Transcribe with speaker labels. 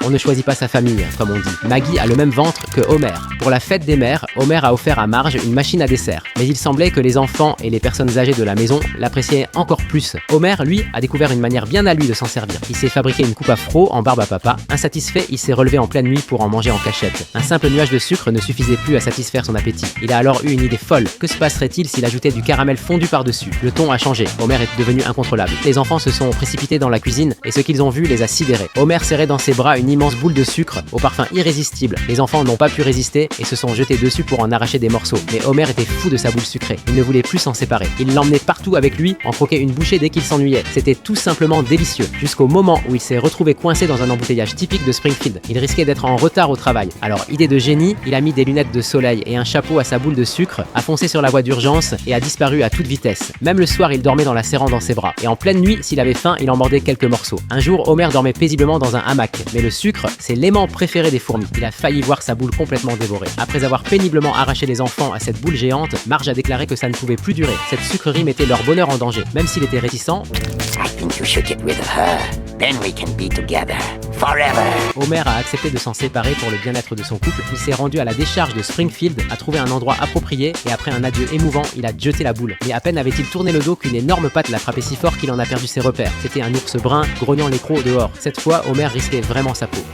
Speaker 1: On ne choisit pas sa famille, comme on dit. Maggie a le même ventre que Homer. Pour la fête des mères, Homer a offert à Marge une machine à dessert. Mais il semblait que les enfants et les personnes âgées de la maison l'appréciaient encore plus. Homer, lui, a découvert une manière bien à lui de s'en servir. Il s'est fabriqué une coupe afro en barbe à papa. Insatisfait, il s'est relevé en pleine nuit pour en manger en cachette. Un simple nuage de sucre ne suffisait plus à satisfaire son appétit. Il a alors eu une idée folle. Que se passerait-il s'il ajoutait du caramel fondu par-dessus? Le ton a changé. Homer est devenu incontrôlable. Les enfants se sont précipités dans la cuisine et ce qu'ils ont vu les a sidérés. Homer serrait dans ses bras une immense boule de sucre au parfum irrésistible. Les enfants n'ont pas pu résister et se sont jetés dessus pour en arracher des morceaux. Mais Homer était fou de sa boule sucrée. Il ne voulait plus s'en séparer. Il l'emmenait partout avec lui, en croquait une bouchée dès qu'il s'ennuyait. C'était tout simplement délicieux. Jusqu'au moment où il s'est retrouvé coincé dans un embouteillage typique de Springfield. Il risquait d'être en retard au travail. Alors, idée de génie, il a mis des lunettes de soleil et un chapeau à sa boule de sucre, a foncé sur la voie d'urgence et a disparu à toute vitesse. Même le soir, il dormait dans la serrant dans ses bras. Et en pleine nuit, s'il avait faim, il en mordait quelques morceaux. Un jour, Homer dormait paisiblement dans un hamac. Mais le sucre, c'est l'aimant préféré des fourmis. Il a failli voir sa boule complètement dévorée. Après avoir péniblement arraché les enfants à cette boule géante, Marge a déclaré que ça ne pouvait plus durer. Cette sucrerie mettait leur bonheur en danger. Même s'il était réticent,
Speaker 2: I think you should get rid of her. Then we can be together forever.
Speaker 1: Homer a accepté de s'en séparer pour le bien-être de son couple. Il s'est rendu à la décharge de Springfield, a trouvé un endroit approprié et après un adieu émouvant, il a jeté la boule. Mais à peine avait-il tourné le dos qu'une énorme patte l'a frappé si fort qu'il en a perdu ses repères. C'était un ours brun grognant les crocs dehors. Cette fois, Homer risquait vraiment sa peau.